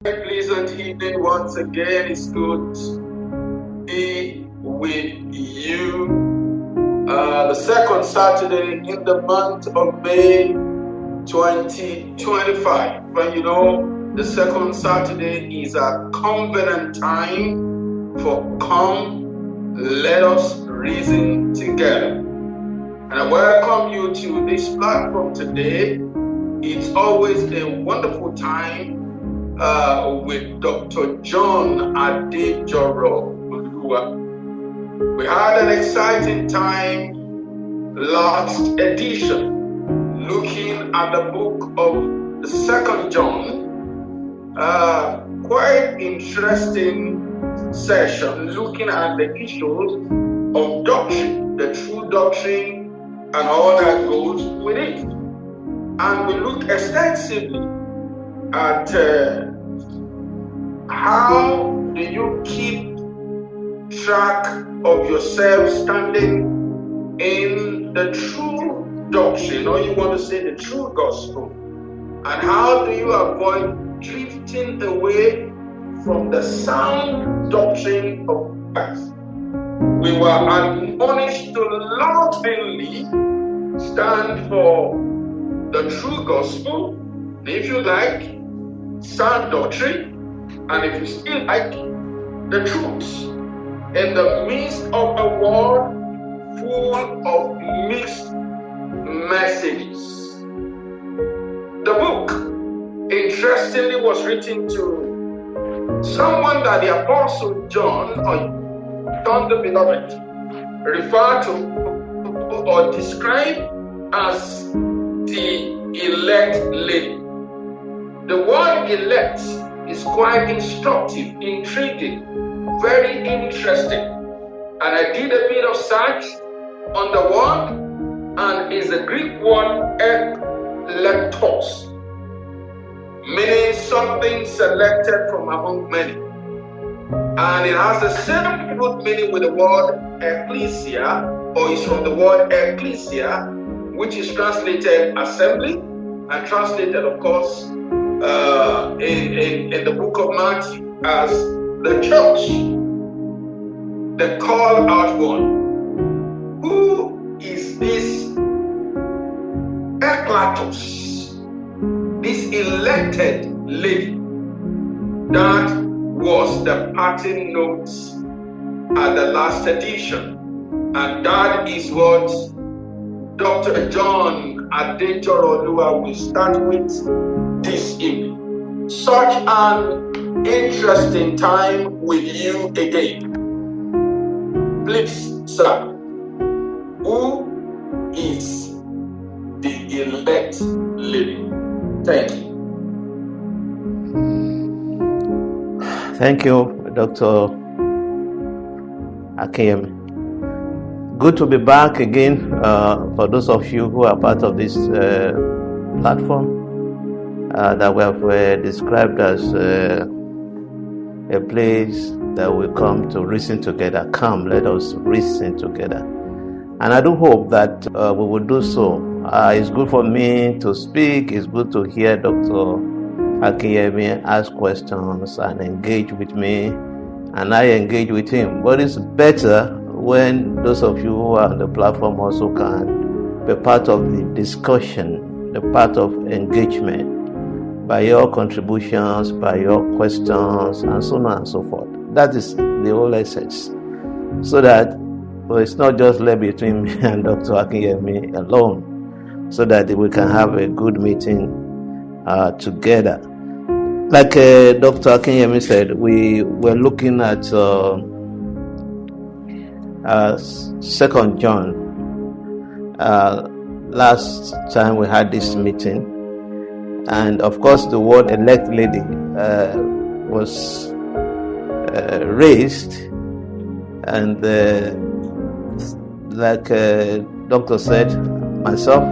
Pleasant evening once again. It's good to be with you. The second Saturday in the month of May 2025. But you know, the second Saturday is a covenant time for come, let us reason together. And I welcome you to this platform today. It's always a wonderful time with Dr. John Adejoro. We had an exciting time last edition looking at the book of the 2nd John. Quite interesting session looking at the issues of doctrine, the true doctrine and all that goes with it. And we looked extensively at how do you keep track of yourself standing in the true doctrine, or you want to say the true gospel, and how do you avoid drifting away from the sound doctrine of Christ. We were admonished to lovingly stand for the true gospel, if you like, sound doctrine, and if you still like the truth, in the midst of a world full of mixed messages. The book, interestingly, was written to someone that the Apostle John, or John the Beloved, referred to or described as the elect lady. The word elect is quite instructive, intriguing, very interesting. And I did a bit of search on the word, and it's a Greek word electos, meaning something selected from among many. And it has the same root meaning with the word ecclesia, or is from the word ecclesia, which is translated assembly, and translated, of course, in the book of Matthew as the church, the called out one. Who is this eklatos, this elected lady? That was the pattern notes at the last edition, and that is what Dr. John Adejoro will start with this evening. Such an interesting time with you again. Please, sir, who is the elect lady? Thank you. Thank you, Dr. Akeyemi. Good to be back again for those of you who are part of this platform that we have described as a place that we come to reason together. Come, let us reason together. And I do hope that we will do so. It's good for me to speak. It's good to hear Dr. Akeyemi ask questions and engage with me, and I engage with him. But it's better when those of you who are on the platform also can be part of the discussion, the part of engagement, by your contributions, by your questions, and so on and so forth. That is the whole essence. So that it's not just left between me and Dr. Akeyemi alone, so that we can have a good meeting together. Like Dr. Akeyemi said, we were looking at 2nd John. Last time we had this meeting, and of course the word elect lady was raised, and like doctor said, myself,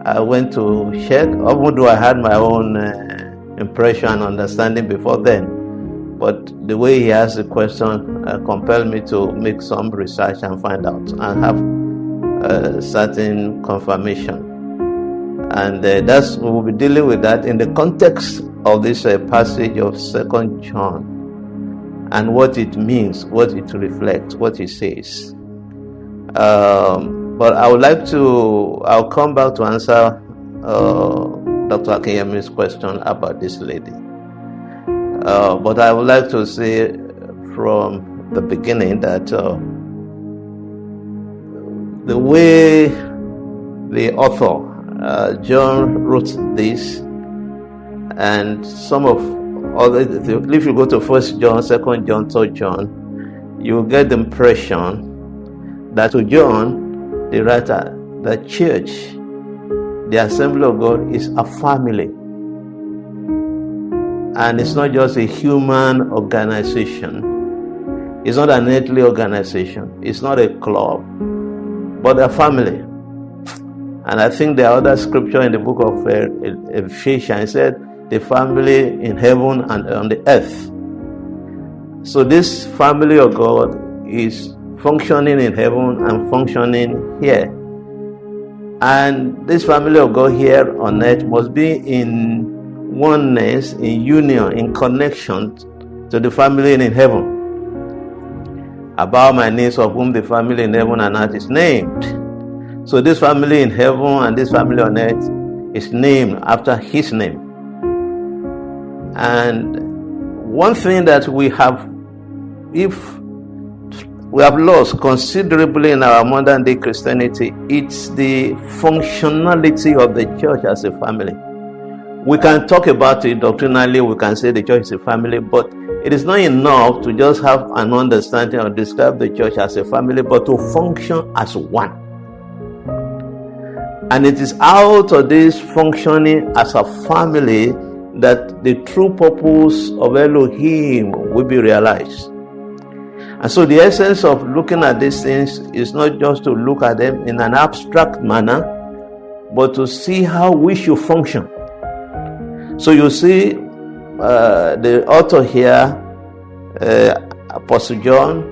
I went to check, even though I had my own impression and understanding before then, but the way he asked the question compelled me to make some research and find out and have certain confirmation. And we'll be dealing with that in the context of this passage of 2 John and what it means, what it reflects, what it says. But I'll come back to answer Dr. Akinyemi's question about this lady. But I would like to say from the beginning that the way the author John wrote this, and some of other, if you go to 1 John, 2 John, 3 John, you will get the impression that to John, the writer, the church, the Assembly of God is a family. And it's not just a human organization. It's not an earthly organization. It's not a club, but a family. And I think there are other scripture in the book of Ephesians said the family in heaven and on the earth. So this family of God is functioning in heaven and functioning here. And this family of God here on earth must be in oneness, in union, in connection to the family in heaven. About my names of whom the family in heaven and earth is named. So this family in heaven and this family on earth is named after his name. And one thing that we have lost considerably in our modern day Christianity, it's the functionality of the church as a family. We can talk about it doctrinally, we can say the church is a family, but it is not enough to just have an understanding or describe the church as a family, but to function as one. And it is out of this functioning as a family that the true purpose of Elohim will be realized. And so the essence of looking at these things is not just to look at them in an abstract manner, but to see how we should function. So you see the author here, Apostle John,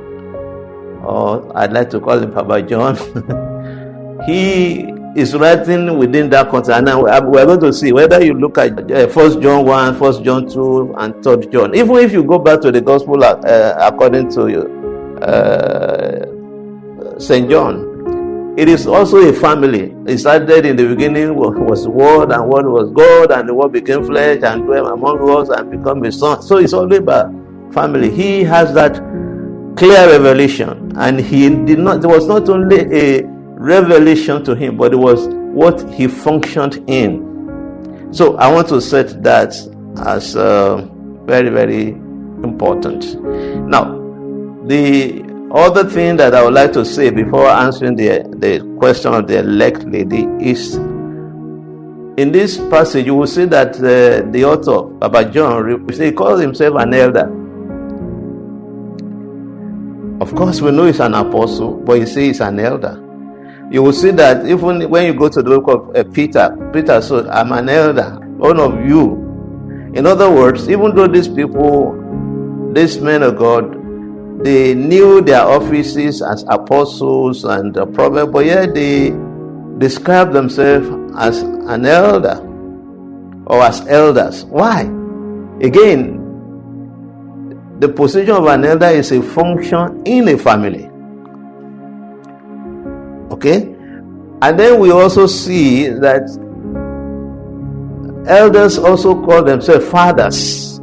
or I'd like to call him Papa John, he is writing within that context. And we're going to see whether you look at 1 John 1, 1 John 2, and 3 John. Even if you go back to the gospel according to St. John, it is also a family. It started in the beginning was the Word, and Word was God, and the Word became flesh and dwelt among us and became a son. So it's always about family. He has that clear revelation, and there was not only a revelation to him, but it was what he functioned in. So I want to set that as very, very important. Now, the other thing that I would like to say before answering the question of the elect lady is, in this passage you will see that the author, Papa John, he calls himself an elder. Of course we know he's an apostle, but he says he's an elder. You will see that even when you go to the book of Peter said, I'm an elder, one of you. In other words, even though these people, these men of God, they knew their offices as apostles and prophets, but yet they describe themselves as an elder or as elders. Why? Again, the position of an elder is a function in a family. Okay? And then we also see that elders also call themselves fathers.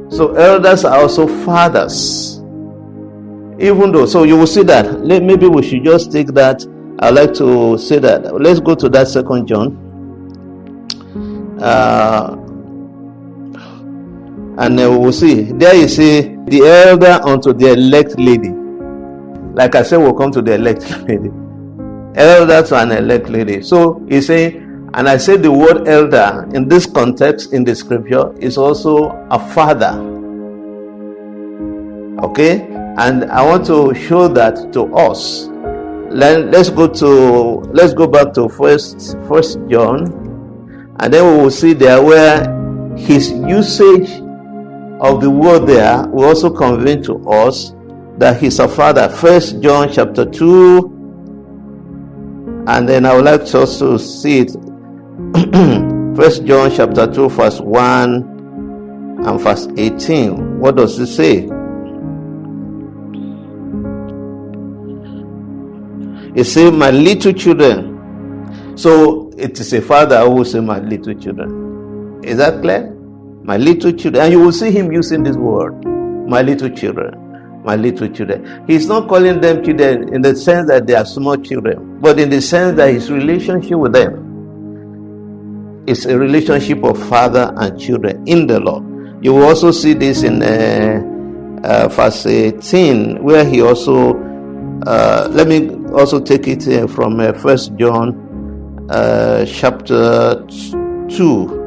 So elders are also fathers. Even though, so you will see that. Maybe we should just take that. I'd like to say that. Let's go to that 2 John. And we will see. There you see, the elder unto the elect lady. Like I said, we'll come to the elect lady. Elder to an elect lady. So he's saying, and I say the word elder in this context in the scripture is also a father. Okay? And I want to show that to us. Let's go back to first John, and then we will see there where his usage of the word there will also convey to us that he's a father. 1 John chapter 2, and then I would like to also see it First John chapter 2 verse 1 and verse 18. What does it say? It says, my little children. So it is a father who will say, my little children. Is that clear? My little children. And you will see him using this word, my little children. My little children. He's not calling them children in the sense that they are small children, but in the sense that his relationship with them is a relationship of father and children in the Lord. You will also see this in verse 18, where he also, let me also take it from 1 John chapter 2.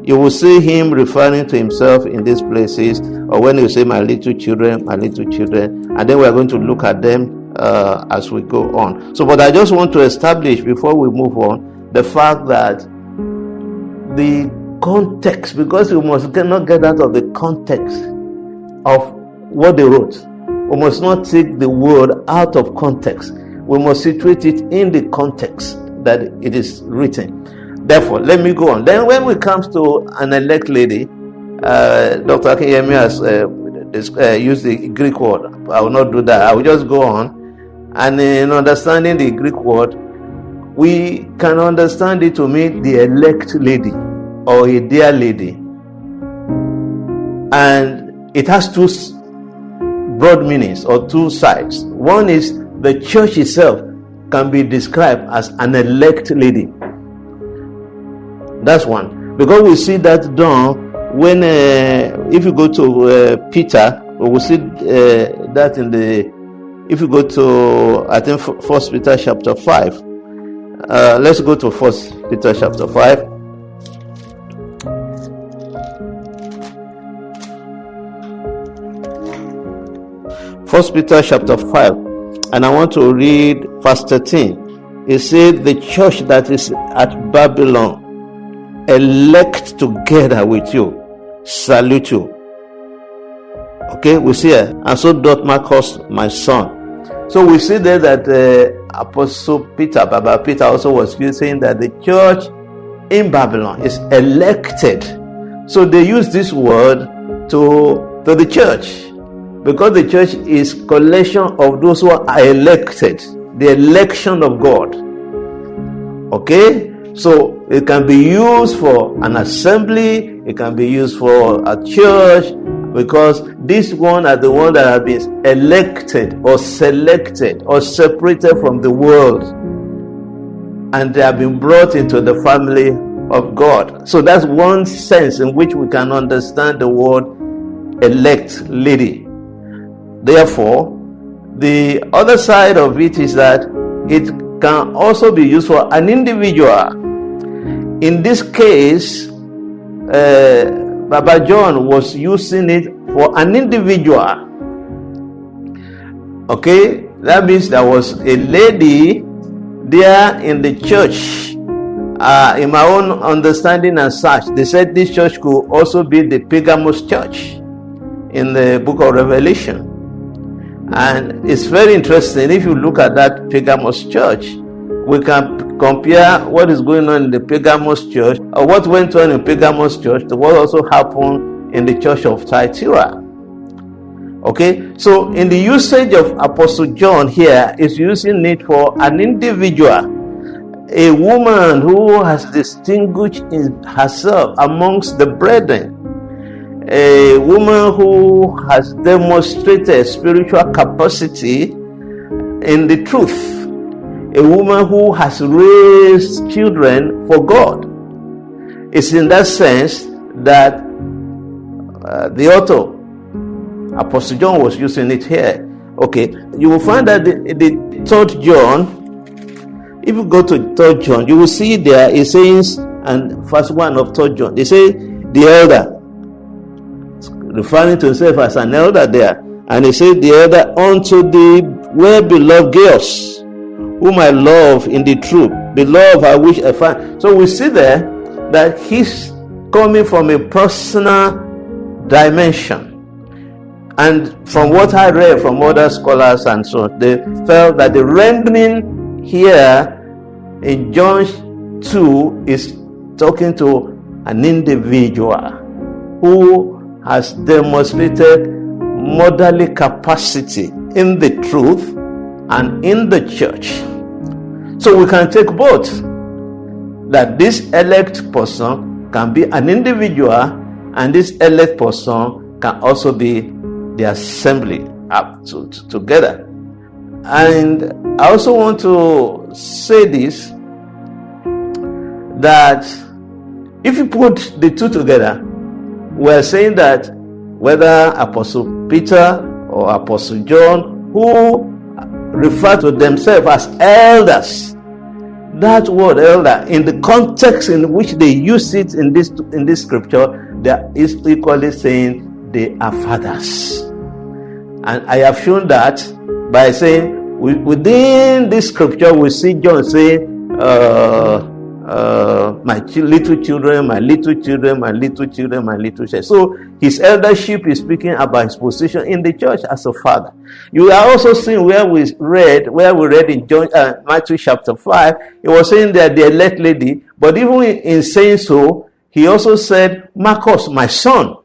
You will see him referring to himself in these places, or when you say, my little children, and then we are going to look at them as we go on. So, but I just want to establish before we move on the fact that the context, because we must not get out of the context of what they wrote. We must not take the word out of context. We must situate it in the context that it is written. Therefore, let me go on. Then when it comes to an elect lady, Dr. Akinyemi has used the Greek word. I will not do that. I will just go on. And in understanding the Greek word, we can understand it to mean the elect lady or a dear lady. And it has two broad meanings or two sides. One is the church itself can be described as an elect lady. That's one. Because we see that done when, if you go to Peter, we will see that in the, if you go to, I think, 1 Peter chapter 5. Let's go to 1 Peter chapter 5. First Peter chapter 5, and I want to read verse 13. It said, the church that is at Babylon, elect together with you, salute you. Okay, we see it. And so doth Marcus, my son. So we see there that Apostle Peter, Baba Peter, also was saying that the church in Babylon is elected. So they use this word to the church, because the church is collection of those who are elected, the election of God. Okay, so it can be used for an assembly, it can be used for a church, because these ones are the ones that have been elected or selected or separated from the world, and they have been brought into the family of God. So that's one sense in which we can understand the word elect lady. Therefore, the other side of it is that it can also be used for an individual. In this case, Baba John was using it for an individual. Okay, that means there was a lady there in the church. In my own understanding and such, they said this church could also be the Pergamos church in the book of Revelation. And it's very interesting. If you look at that Pergamos church, we can compare what is going on in the Pergamos church, or what went on in Pergamos church, to what also happened in the church of Thyatira. Okay, so in the usage of Apostle John here, is using it for an individual, a woman who has distinguished herself amongst the brethren, a woman who has demonstrated spiritual capacity in the truth, a woman who has raised children for God. It's in that sense that the author, Apostle John, was using it here. Okay, you will find that the 3rd John, if you go to 3rd John, you will see there it says, and verse 1 of 3rd John, they say the elder, referring to himself as an elder there, and he said the elder unto the well-beloved girls, whom I love in the truth, beloved I wish I find. So we see there that he's coming from a personal dimension. And from what I read from other scholars and so on, they felt that the rendering here in John 2 is talking to an individual who has demonstrated motherly capacity in the truth and in the church. So we can take both, that this elect person can be an individual, and this elect person can also be the assembly up together. And I also want to say this, that if you put the two together, we're saying that whether Apostle Peter or Apostle John, who refer to themselves as elders, that word elder, in the context in which they use it in this scripture, there is equally saying they are fathers. And I have shown that by saying within this scripture we see John saying, my little children, my little children, my little children, my little children. So his eldership is speaking about his position in the church as a father. You are also seeing where we read in Matthew chapter 5, it was saying that the elect lady, but even in saying so, he also said, Marcus, my son.